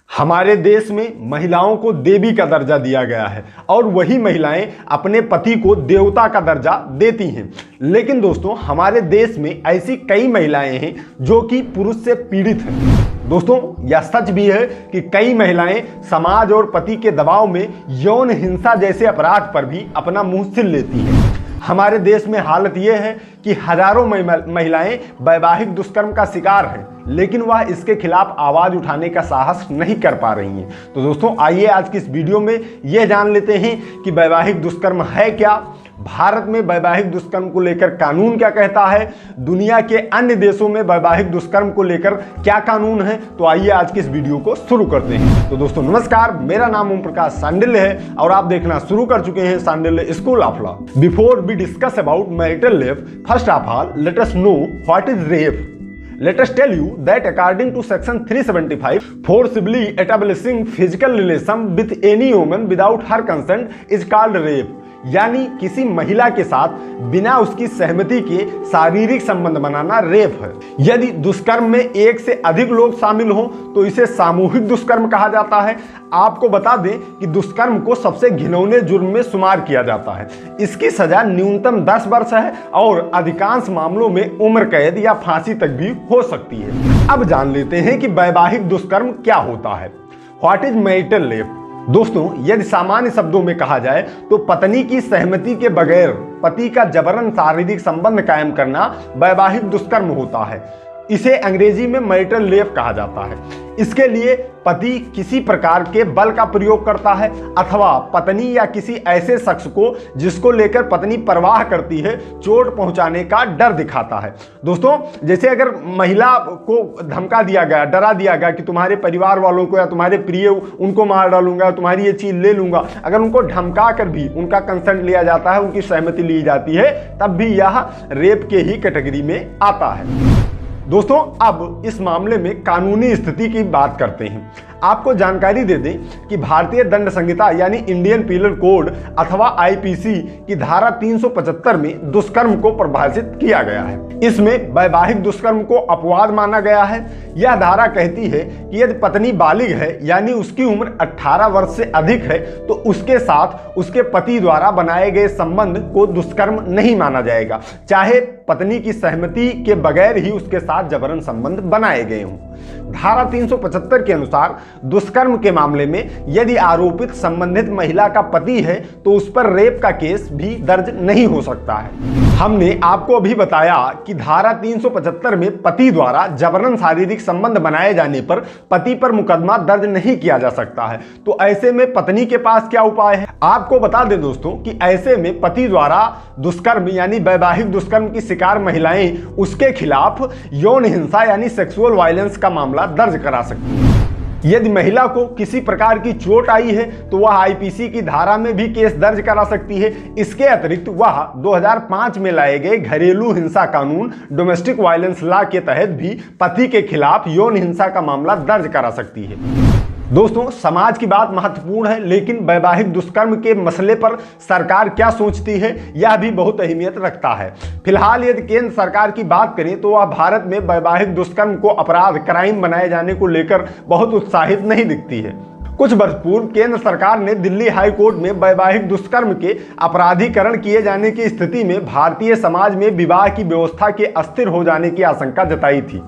हमारे देश में महिलाओं को देवी का दर्जा दिया गया है और वही महिलाएं अपने पति को देवता का दर्जा देती हैं। लेकिन दोस्तों, हमारे देश में ऐसी कई महिलाएं हैं जो कि पुरुष से पीड़ित हैं। दोस्तों, यह सच भी है कि कई महिलाएं समाज और पति के दबाव में यौन हिंसा जैसे अपराध पर भी अपना मुंह सिल लेती हैं। हमारे देश में हालत यह है कि हजारों महिलाएं वैवाहिक दुष्कर्म का शिकार हैं, लेकिन वह इसके खिलाफ आवाज उठाने का साहस नहीं कर पा रही हैं। तो दोस्तों, आइए आज की इस वीडियो में यह जान लेते हैं कि वैवाहिक दुष्कर्म है क्या, भारत में वैवाहिक दुष्कर्म को लेकर कानून क्या कहता है, दुनिया के अन्य देशों में वैवाहिक दुष्कर्म को लेकर क्या कानून है। तो आइए आज की इस वीडियो को शुरू करते हैं। तो दोस्तों नमस्कार, मेरा नाम ओम प्रकाश सांडिल्य है और आप देखना शुरू कर चुके हैं Sandilya school of law. Before we discuss about marital life, first of all let us know what is rape. Let us tell you that according to section 375, forcibly establishing physical relation with any woman without her consent is called rape। यानी किसी महिला के साथ बिना उसकी सहमति के शारीरिक संबंध बनाना रेप है। यदि दुष्कर्म में एक से अधिक लोग शामिल हों तो इसे सामूहिक दुष्कर्म कहा जाता है। आपको बता दें कि दुष्कर्म को सबसे घिनौने जुर्म में शुमार किया जाता है। इसकी सजा न्यूनतम 10 वर्ष है और अधिकांश मामलों में उम्र कैद या फांसी तक भी हो सकती है। अब जान लेते हैं कि वैवाहिक दुष्कर्म क्या होता है। What is marital rape. दोस्तों, यदि सामान्य शब्दों में कहा जाए तो पत्नी की सहमति के बगैर पति का जबरन शारीरिक संबंध कायम करना वैवाहिक दुष्कर्म होता है। इसे अंग्रेजी में मैरिटल रेप कहा जाता है। इसके लिए पति किसी प्रकार के बल का प्रयोग करता है अथवा पत्नी या किसी ऐसे शख्स को जिसको लेकर पत्नी परवाह करती है चोट पहुंचाने का डर दिखाता है। दोस्तों, जैसे अगर महिला को धमका दिया गया, डरा दिया गया कि तुम्हारे परिवार वालों को या तुम्हारे प्रिय उनको मार डालूंगा, तुम्हारी ये चीज ले लूंगा, अगर उनको धमका कर भी उनका कंसेंट लिया जाता है, उनकी सहमति ली जाती है, तब भी यह रेप के ही कैटेगरी में आता है। दोस्तों, अब इस मामले में कानूनी स्थिति की बात करते हैं। आपको जानकारी दे दें कि भारतीय दंड संहिता यानी इंडियन पीनल कोड अथवा आईपीसी की धारा 375 में दुष्कर्म को परिभाषित किया गया है। इसमें वैवाहिक दुष्कर्म को अपवाद माना गया है। यह धारा कहती है कि यदि पत्नी बालिग है यानी उसकी उम्र 18 वर्ष से अधिक है तो उसके साथ उसके पति द्वारा बनाए गए संबंध को दुष्कर्म नहीं माना जाएगा, चाहे पत्नी की सहमति के बगैर ही उसके साथ जबरन संबंध बनाए गए हों। धारा 375 के अनुसार दुष्कर्म के मामले में यदि आरोपित संबंधित महिला का पति है तो उस पर रेप का केस भी दर्ज नहीं हो सकता है। हमने आपको अभी बताया कि धारा 375 में पति द्वारा जबरन शारीरिक संबंध बनाए जाने पर पति पर मुकदमा दर्ज नहीं किया जा सकता है। तो ऐसे में पत्नी के पास क्या उपाय है? आपको बता दें दोस्तों कि ऐसे में पति द्वारा दुष्कर्म यानी वैवाहिक दुष्कर्म की शिकार महिलाएं उसके खिलाफ यौन हिंसा यानी सेक्सुअल वायलेंस का मामला दर्ज करा सकती है। यदि महिला को किसी प्रकार की चोट आई है तो वह आईपीसी की धारा में भी केस दर्ज करा सकती है। इसके अतिरिक्त वह 2005 में लाए गए घरेलू हिंसा कानून डोमेस्टिक वायलेंस लॉ के तहत भी पति के खिलाफ यौन हिंसा का मामला दर्ज करा सकती है। दोस्तों, समाज की बात महत्वपूर्ण है, लेकिन वैवाहिक दुष्कर्म के मसले पर सरकार क्या सोचती है यह भी बहुत अहमियत रखता है। फिलहाल यदि केंद्र सरकार की बात करें तो वह भारत में वैवाहिक दुष्कर्म को अपराध क्राइम बनाए जाने को लेकर बहुत उत्साहित नहीं दिखती है। कुछ वर्ष पूर्व केंद्र सरकार ने दिल्ली हाई कोर्ट में वैवाहिक दुष्कर्म के अपराधीकरण किए जाने की स्थिति में भारतीय समाज में विवाह की व्यवस्था के अस्थिर हो जाने की आशंका जताई थी।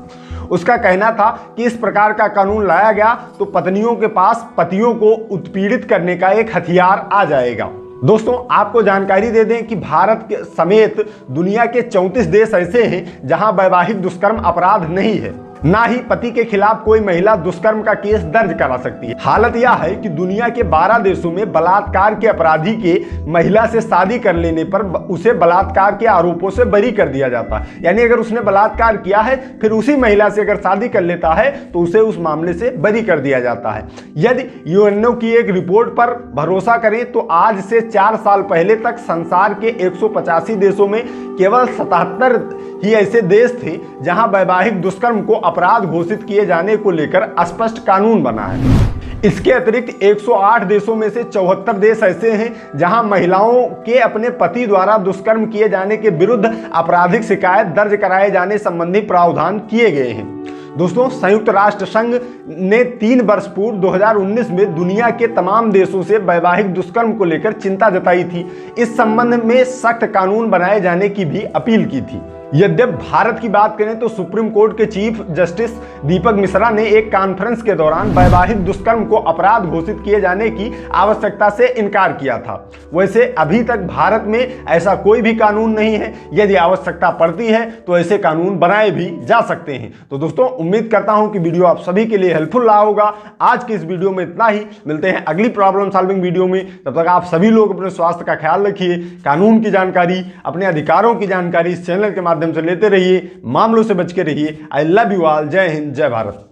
उसका कहना था कि इस प्रकार का कानून लाया गया तो पत्नियों के पास पतियों को उत्पीड़ित करने का एक हथियार आ जाएगा। दोस्तों, आपको जानकारी दे दें कि भारत के समेत दुनिया के 34 देश ऐसे हैं जहां वैवाहिक दुष्कर्म अपराध नहीं है। ना ही पति के खिलाफ कोई महिला दुष्कर्म का केस दर्ज करा सकती है। हालत यह है कि दुनिया के 12 देशों में बलात्कार के अपराधी के महिला से शादी कर लेने पर उसे बलात्कार के आरोपों से बरी कर दिया जाता है। यानी अगर उसने बलात्कार किया है फिर उसी महिला से अगर शादी कर लेता है तो उसे उस मामले से बरी कर दिया जाता है। यदि यूएनओ की एक रिपोर्ट पर भरोसा करें तो आज से 4 साल पहले तक संसार के 185 देशों में केवल 77 ही ऐसे देश थे जहां वैवाहिक दुष्कर्म को अपराध घोषित किए जाने को लेकर स्पष्ट कानून बना है। इसके अतिरिक्त 108 देशों में से 74 देश ऐसे हैं जहां महिलाओं के अपने पति द्वारा दुष्कर्म किए जाने के विरुद्ध आपराधिक शिकायत दर्ज कराए जाने संबंधी प्रावधान किए गए हैं। दोस्तों, संयुक्त राष्ट्र संघ ने 3 वर्ष पूर्व 2019 में दुनिया के तमाम देशों से वैवाहिक दुष्कर्म को लेकर चिंता जताई थी। इस संबंध में सख्त कानून बनाए जाने की भी अपील की थी। यद्यपि भारत की बात करें तो सुप्रीम कोर्ट के चीफ जस्टिस दीपक मिश्रा ने एक कॉन्फ्रेंस के दौरान वैवाहिक दुष्कर्म को अपराध घोषित किए जाने की आवश्यकता से इनकार किया था। वैसे अभी तक भारत में ऐसा कोई भी कानून नहीं है। यदि आवश्यकता पड़ती है तो ऐसे कानून बनाए भी जा सकते हैं। तो दोस्तों, उम्मीद करता हूं कि वीडियो आप सभी के लिए हेल्पफुल रहा होगा। आज की इस वीडियो में इतना ही। मिलते हैं अगली प्रॉब्लम सॉल्विंग वीडियो में। तब तक आप सभी लोग अपने स्वास्थ्य का ख्याल रखिए। कानून की जानकारी, अपने अधिकारों की जानकारी इस चैनल के माध्यम से लेते रहिए। मामलों से बच के रहिए। I love you all. जय हिंद, जय भारत।